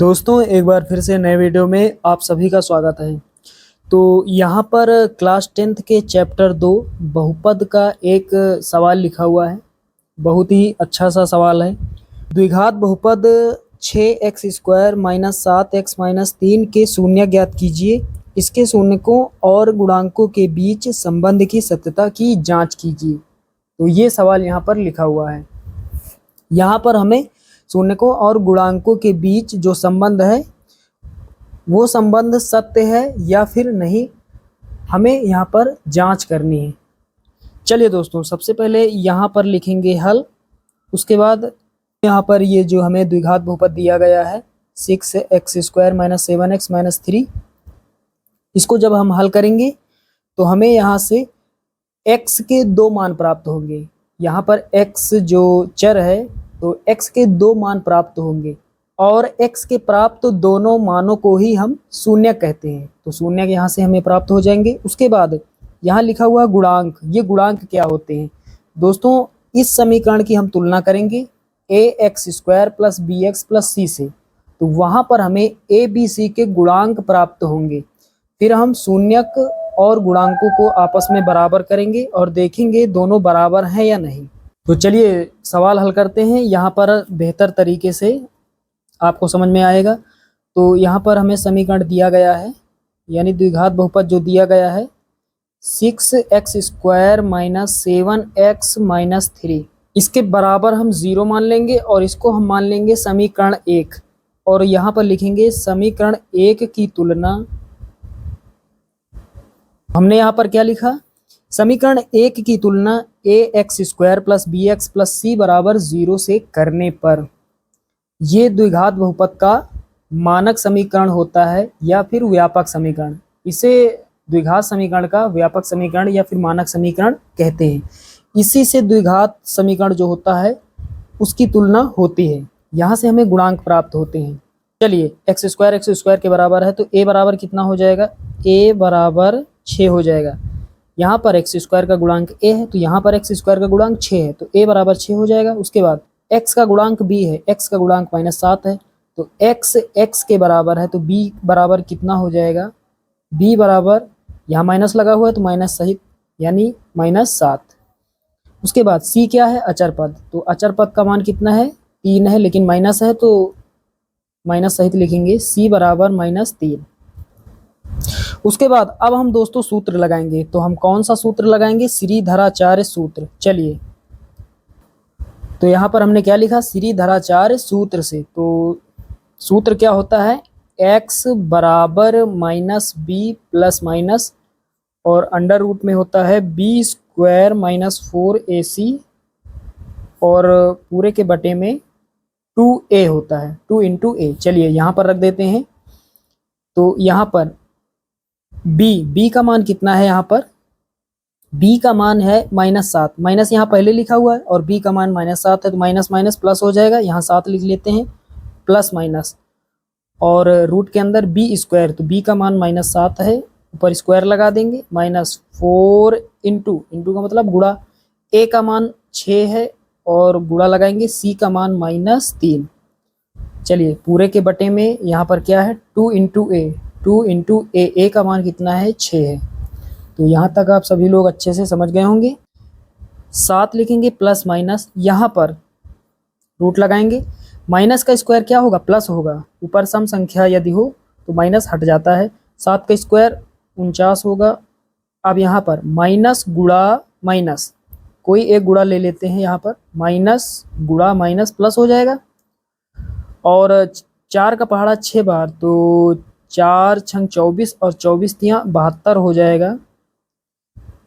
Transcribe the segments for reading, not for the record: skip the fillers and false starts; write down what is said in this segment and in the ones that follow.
दोस्तों एक बार फिर से नए वीडियो में आप सभी का स्वागत है। तो यहाँ पर क्लास 10th के चैप्टर 2 बहुपद का एक सवाल लिखा हुआ है। बहुत ही अच्छा सा सवाल है। द्विघात बहुपद 6x² - 7x - 3 के शून्य ज्ञात कीजिए। इसके शून्यकों और गुणांकों के बीच संबंध की सत्यता की जांच कीजिए। तो ये सवाल यहाँ पर लिखा हुआ है। यहाँ पर हमें शून्यकों और गुणांकों के बीच जो संबंध है वो संबंध सत्य है या फिर नहीं, हमें यहाँ पर जांच करनी है। चलिए दोस्तों, सबसे पहले यहाँ पर लिखेंगे हल। उसके बाद यहाँ पर ये जो हमें द्विघात बहुपद दिया गया है 6x² - 7x - 3, इसको जब हम हल करेंगे तो हमें यहाँ से x के 2 मान प्राप्त होंगे। यहाँ पर x जो चर है तो x के 2 मान प्राप्त होंगे और x के प्राप्त दोनों मानों को ही हम शून्य कहते हैं। तो शून्य यहाँ से हमें प्राप्त हो जाएंगे। उसके बाद यहाँ लिखा हुआ गुणांक, ये गुणांक क्या होते हैं दोस्तों? इस समीकरण की हम तुलना करेंगे ax² + bx + c से, तो वहाँ पर हमें a b c के गुणांक प्राप्त होंगे। फिर हम शून्यक और गुणांकों को आपस में बराबर करेंगे और देखेंगे दोनों बराबर हैं या नहीं। तो चलिए सवाल हल करते हैं। यहाँ पर बेहतर तरीके से आपको समझ में आएगा। तो यहाँ पर हमें समीकरण दिया गया है, यानी द्विघात बहुपद जो दिया गया है 6x² - 7x - 3, इसके बराबर हम 0 मान लेंगे और इसको हम मान लेंगे समीकरण 1। और यहाँ पर लिखेंगे समीकरण 1 की तुलना, हमने यहाँ पर क्या लिखा? समीकरण 1 की तुलना ax² + bx + c = 0 से करने पर ये द्विघात बहुपद का मानक समीकरण होता है या फिर व्यापक समीकरण। इसे द्विघात समीकरण का व्यापक समीकरण या फिर मानक समीकरण कहते हैं। इसी से द्विघात समीकरण जो होता है उसकी तुलना होती है। यहाँ से हमें गुणांक प्राप्त होते हैं। चलिए x² के बराबर है तो a बराबर कितना हो जाएगा? a बराबर 6 हो जाएगा। यहाँ पर x² का गुणांक a है तो यहाँ पर x² का गुणांक 6 है तो a बराबर 6 हो जाएगा। उसके बाद x का गुणांक b है, x का गुणांक -7 है तो x के बराबर है तो b बराबर कितना हो जाएगा? b बराबर, यहाँ माइनस लगा हुआ है तो माइनस सहित यानी -7। उसके बाद c क्या है? अचर पद। तो अचर पद का मान कितना है? 3 है, लेकिन माइनस है तो माइनस सहित लिखेंगे c बराबर -3। उसके बाद अब हम दोस्तों सूत्र लगाएंगे। तो हम कौन सा सूत्र लगाएंगे? श्रीधराचार्य सूत्र। चलिए, तो यहाँ पर हमने क्या लिखा? श्रीधराचार्य सूत्र से। तो सूत्र क्या होता है? x बराबर -b ± और अंडर रूट में होता है b² - 4ac और पूरे के बटे में 2a होता है, 2 × a। चलिए यहाँ पर रख देते हैं। तो यहाँ पर b का मान कितना है? यहाँ पर b का मान है -7, माइनस यहाँ पहले लिखा हुआ है और b का मान -7 है तो माइनस माइनस प्लस हो जाएगा। यहाँ 7 लिख लेते हैं, प्लस माइनस और रूट के अंदर b², तो b का मान -7 है, ऊपर स्क्वायर लगा देंगे। -4 इंटू का मतलब गुणा, a का मान 6 है और गुणा लगाएंगे, c का मान -3। चलिए पूरे के बटे में यहाँ पर क्या है? 2 × a का मान कितना है? 6 है। तो यहाँ तक आप सभी लोग अच्छे से समझ गए होंगे। 7 लिखेंगे प्लस माइनस, यहाँ पर रूट लगाएंगे। माइनस का स्क्वायर क्या होगा? प्लस होगा। ऊपर सम संख्या यदि हो तो माइनस हट जाता है। 7 का स्क्वायर 49 होगा। अब यहाँ पर माइनस गुणा माइनस, कोई एक गुणा ले लेते हैं। यहाँ पर माइनस गुणा माइनस प्लस हो जाएगा और 4 का पहाड़ा 6 बार तो 4 × 24 और 24 × 72 हो जाएगा।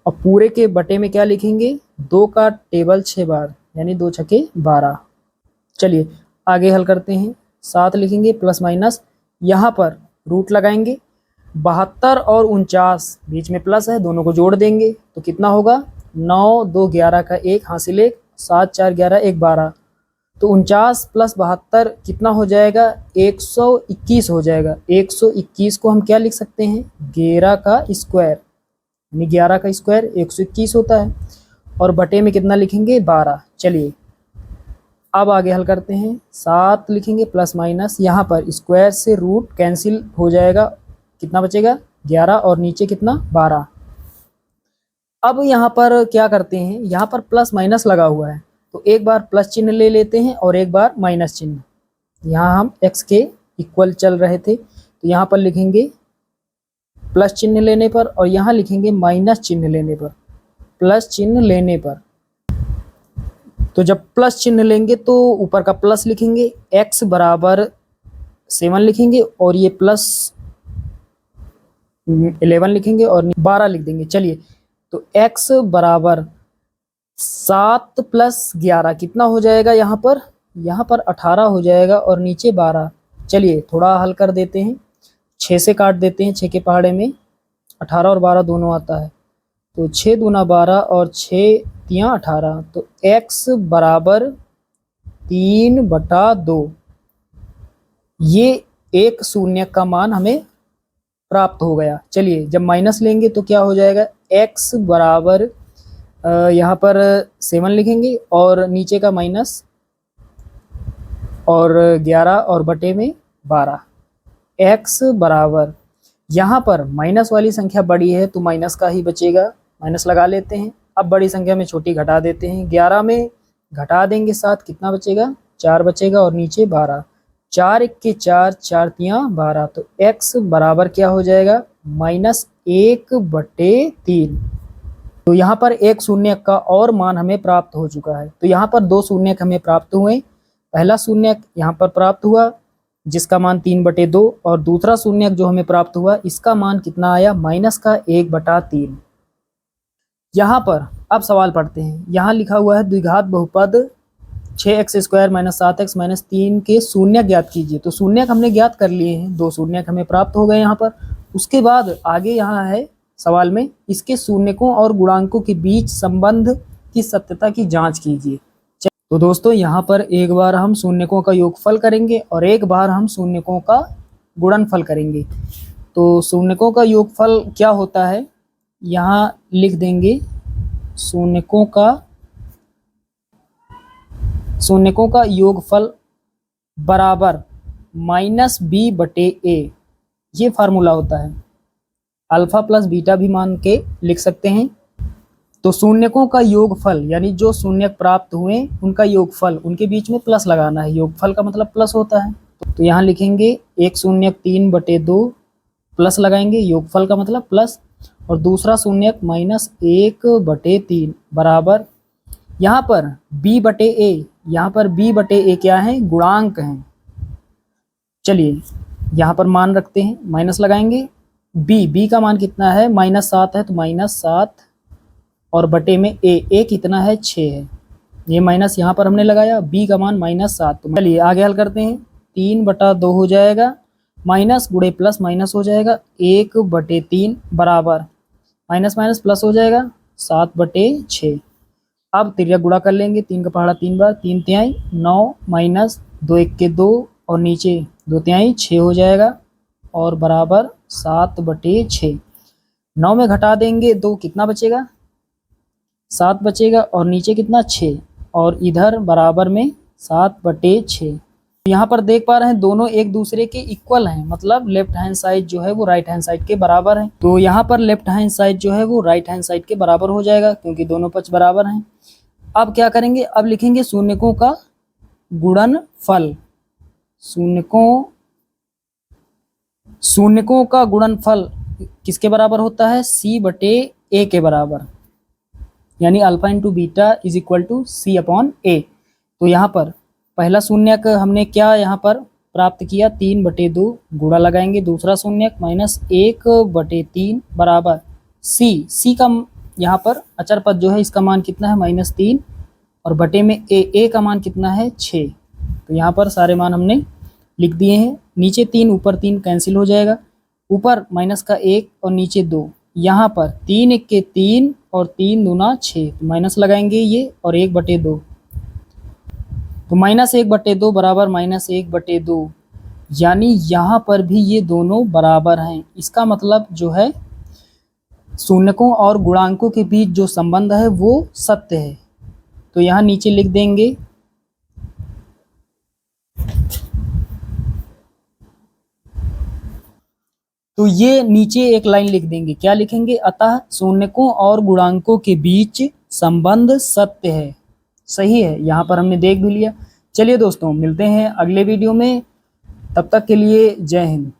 और पूरे के बटे में क्या लिखेंगे? 2 का टेबल 6 बार यानी 2 × 6 = 12। चलिए आगे हल करते हैं। 7 लिखेंगे प्लस माइनस, यहाँ पर रूट लगाएंगे। 72 और 49 बीच में प्लस है, दोनों को जोड़ देंगे तो कितना होगा? 9 2 11 का 1 हासिल 1, 7 4 11 1 12। तो 49 + 72 कितना हो जाएगा? 121 हो जाएगा। 121 को हम क्या लिख सकते हैं? 11 का स्क्वायर, यानी 11 का स्क्वायर 121 होता है और बटे में कितना लिखेंगे? 12। चलिए अब आगे हल करते हैं। 7 लिखेंगे प्लस माइनस, यहाँ पर स्क्वायर से रूट कैंसिल हो जाएगा, कितना बचेगा 11 और नीचे कितना 12। अब यहाँ पर क्या करते हैं, यहाँ पर प्लस माइनस लगा हुआ है तो एक बार प्लस चिन्ह ले लेते हैं और एक बार माइनस चिन्ह। यहाँ हम x के इक्वल चल रहे थे तो यहाँ पर लिखेंगे प्लस चिन्ह लेने पर और यहाँ लिखेंगे माइनस चिन्ह लेने पर। प्लस चिन्ह लेने पर तो जब प्लस चिन्ह लेंगे तो ऊपर का प्लस लिखेंगे, x बराबर 7 लिखेंगे और ये प्लस 11 लिखेंगे और 12 लिख देंगे। चलिए तो x बराबर 7 प्लस 11 कितना हो जाएगा, यहाँ पर 18 हो जाएगा और नीचे 12। चलिए थोड़ा हल कर देते हैं, 6 से काट देते हैं, 6 के पहाड़े में 18 और 12 दोनों आता है तो 6 दूना 12 और 6 तियाँ 18 तो x बराबर 3/2। ये एक शून्य का मान हमें प्राप्त हो गया। चलिए जब माइनस लेंगे तो क्या हो जाएगा, x बराबर यहाँ पर 7 लिखेंगे और नीचे का माइनस और 11 और बटे में 12। x बराबर, यहाँ पर माइनस वाली संख्या बड़ी है तो माइनस का ही बचेगा, माइनस लगा लेते हैं। अब बड़ी संख्या में छोटी घटा देते हैं, 11 में घटा देंगे 7 कितना बचेगा 4 बचेगा और नीचे 12। 4 1 के 4, 4 तियाँ 12 तो x बराबर क्या हो जाएगा -1/3। तो यहाँ पर एक शून्य का और मान हमें प्राप्त हो चुका है। तो यहाँ पर 2 शून्य हमें प्राप्त हुए। पहला शून्य यहाँ पर प्राप्त हुआ जिसका मान 3/2 और दूसरा शून्य जो हमें प्राप्त हुआ इसका मान कितना आया -1/3। यहाँ पर अब सवाल पढ़ते हैं। यहाँ लिखा हुआ है द्विघात बहुपद 6x² - 7x - 3 के शून्य ज्ञात कीजिए। तो शून्य हमने ज्ञात कर लिए हैं, 2 शून्य हमें प्राप्त हो गए यहाँ पर। उसके बाद आगे यहाँ है सवाल में इसके शून्यकों और गुणांकों के बीच संबंध की सत्यता की जांच कीजिए। तो दोस्तों यहाँ पर एक बार हम शून्यकों का योगफल करेंगे और एक बार हम शून्यकों का गुणनफल करेंगे। तो शून्यकों का योगफल क्या होता है, यहाँ लिख देंगे शून्यकों का योगफल बराबर -b/a। ये फार्मूला होता है, अल्फा प्लस बीटा भी मान के लिख सकते हैं। तो शून्यकों का योगफल यानी जो शून्य प्राप्त हुए उनका योगफल, उनके बीच में प्लस लगाना है, योगफल का मतलब प्लस होता है। तो यहाँ लिखेंगे 1 शून्य 3/2 प्लस लगाएंगे, योगफल का मतलब प्लस, और दूसरा शून्य -1/3 बराबर यहाँ पर b/a। यहाँ पर b/a क्या है, गुणांक हैं। चलिए यहाँ पर मान रखते हैं, माइनस लगाएंगे, b का मान कितना है -7 है तो -7 और बटे में a कितना है 6 है। ये माइनस यहाँ पर हमने लगाया, b का मान -7। तो चलिए आगे हल करते हैं। 3/2 हो जाएगा, माइनस गुणे प्लस माइनस हो जाएगा 1/3 बराबर माइनस माइनस प्लस हो जाएगा 7/6। अब तिर्यक गुणा कर लेंगे, 3 का पहाड़ा 3 बार, 3 तिहाई 9 माइनस 2 1 के 2 और नीचे 2 तिहाई 6 हो जाएगा और बराबर 7/6। 9 में घटा देंगे 2 कितना बचेगा 7 बचेगा और नीचे कितना 6 और इधर बराबर में 7/6। यहाँ पर देख पा रहे हैं दोनों एक दूसरे के इक्वल हैं, मतलब लेफ्ट हैंड साइड जो है वो राइट हैंड साइड के बराबर है। तो यहाँ पर लेफ्ट हैंड साइड जो है वो राइट हैंड साइड के बराबर हो जाएगा क्योंकि दोनों पक्ष बराबर हैं। अब क्या करेंगे, अब लिखेंगे शून्यकों का गुणनफल। शून्यकों का गुणनफल किसके बराबर होता है, c/a के बराबर, यानी alpha into beta is equal to c/a। तो यहाँ पर पहला शून्यक हमने क्या यहाँ पर प्राप्त किया 3/2 गुणा लगाएंगे, दूसरा शून्यक -1/3 बराबर c का यहाँ पर अचर पद जो है इसका मान कितना है -3 और बटे में a का मान कितना है 6। तो यहाँ पर सारे मान हमने लिख दिए हैं। नीचे 3 ऊपर 3 कैंसिल हो जाएगा, ऊपर माइनस का 1 और नीचे 2। यहाँ पर 3 1 के 3 और 3 दूना 6, तो माइनस लगाएंगे ये और 1/2, तो -1/2 बराबर -1/2, यानी यहाँ पर भी ये दोनों बराबर हैं। इसका मतलब जो है शून्यकों और गुणांकों के बीच जो संबंध है वो सत्य है। तो यहाँ नीचे लिख देंगे तो ये नीचे एक लाइन लिख देंगे, क्या लिखेंगे, अतः शून्यकों और गुणांकों के बीच संबंध सत्य है। सही है, यहाँ पर हमने देख भी लिया। चलिए दोस्तों, मिलते हैं अगले वीडियो में, तब तक के लिए जय हिंद।